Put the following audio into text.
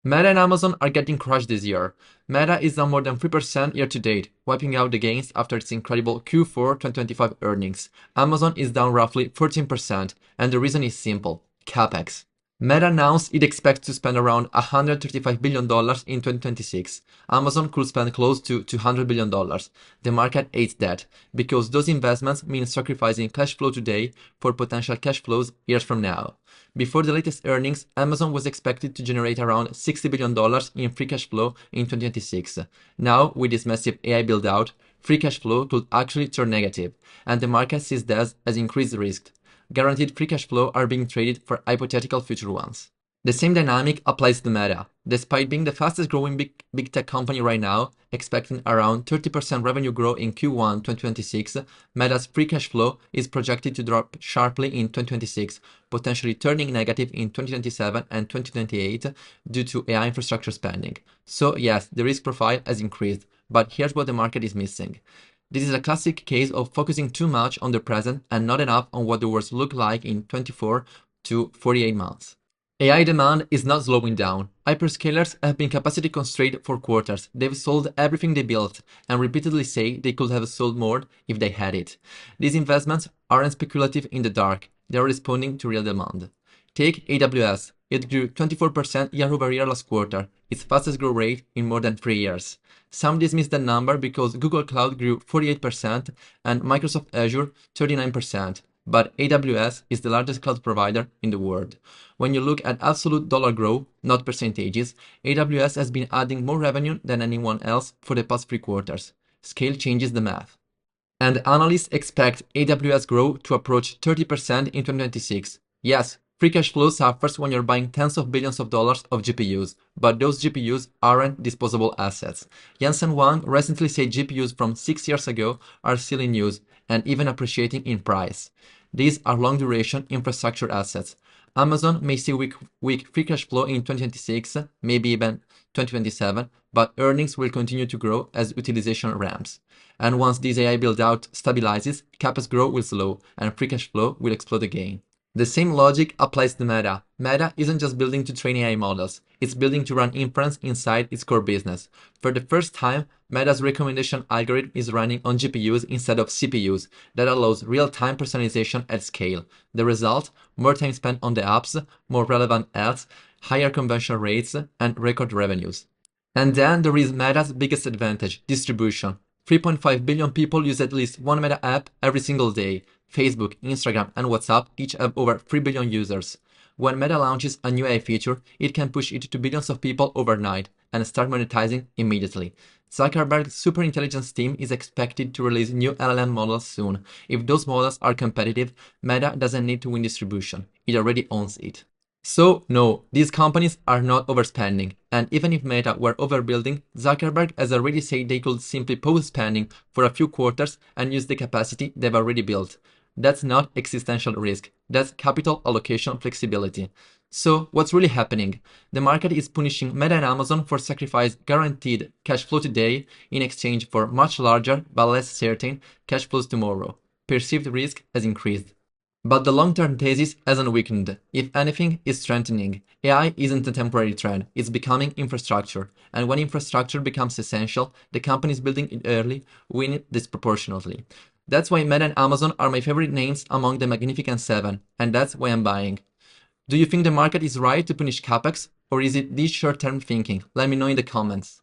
Meta and Amazon are getting crushed this year. Meta is down more than 3% year to date, wiping out the gains after its incredible Q4 2025 earnings. Amazon is down roughly 14%, and the reason is simple: capex. Meta announced it expects to spend around $135 billion in 2026. Amazon could spend close to $200 billion. The market hates that, because those investments mean sacrificing cash flow today for potential cash flows years from now. Before the latest earnings, Amazon was expected to generate around $60 billion in free cash flow in 2026. Now, with this massive AI build-out, free cash flow could actually turn negative, and the market sees this as increased risk. Guaranteed free cash flow are being traded for hypothetical future ones. The same dynamic applies to Meta. Despite being the fastest growing big tech company right now, expecting around 30% revenue growth in Q1 2026, Meta's free cash flow is projected to drop sharply in 2026, potentially turning negative in 2027 and 2028 due to AI infrastructure spending. So yes, the risk profile has increased, but here's what the market is missing. This is a classic case of focusing too much on the present and not enough on what the world look like in 24 to 48 months. AI demand is not slowing down. Hyperscalers have been capacity constrained for quarters. They've sold everything they built and repeatedly say they could have sold more if they had it. These investments aren't speculative in the dark. They are responding to real demand. Take AWS. It grew 24% year over year last quarter, its fastest growth rate in more than 3 years. Some dismiss that number because Google Cloud grew 48% and Microsoft Azure 39%, but AWS is the largest cloud provider in the world. When you look at absolute dollar growth, not percentages, AWS has been adding more revenue than anyone else for the past 3 quarters. Scale changes the math. And analysts expect AWS growth to approach 30% in 2026. Yes, free cash flow suffers when you're buying tens of billions of dollars of GPUs, but those GPUs aren't disposable assets. Jensen Huang recently said GPUs from 6 years ago are still in use and even appreciating in price. These are long-duration infrastructure assets. Amazon may see weak free cash flow in 2026, maybe even 2027, but earnings will continue to grow as utilization ramps. And once this AI build-out stabilizes, CapEx growth will slow and free cash flow will explode again. The same logic applies to Meta. Meta isn't just building to train AI models, it's building to run inference inside its core business. For the first time, Meta's recommendation algorithm is running on GPUs instead of CPUs. That allows real-time personalization at scale. The result? More time spent on the apps, more relevant ads, higher conversion rates, and record revenues. And then there is Meta's biggest advantage, distribution. 3.5 billion people use at least one Meta app every single day. Facebook, Instagram, and WhatsApp each have over 3 billion users. When Meta launches a new AI feature, it can push it to billions of people overnight and start monetizing immediately. Zuckerberg's superintelligence team is expected to release new LLM models soon. If those models are competitive, Meta doesn't need to win distribution. It already owns it. So no, these companies are not overspending, and even if Meta were overbuilding, Zuckerberg has already said they could simply pause spending for a few quarters and use the capacity they've already built. That's not existential risk, that's capital allocation flexibility. So what's really happening? The market is punishing Meta and Amazon for sacrifice guaranteed cash flow today in exchange for much larger but less certain cash flows tomorrow. Perceived risk has increased. But the long-term thesis hasn't weakened. If anything, it's strengthening. AI isn't a temporary trend, it's becoming infrastructure. And when infrastructure becomes essential, the companies building it early win it disproportionately. That's why Meta and Amazon are my favorite names among the Magnificent Seven, and that's why I'm buying. Do you think the market is right to punish capex, or is it this short-term thinking? Let me know in the comments.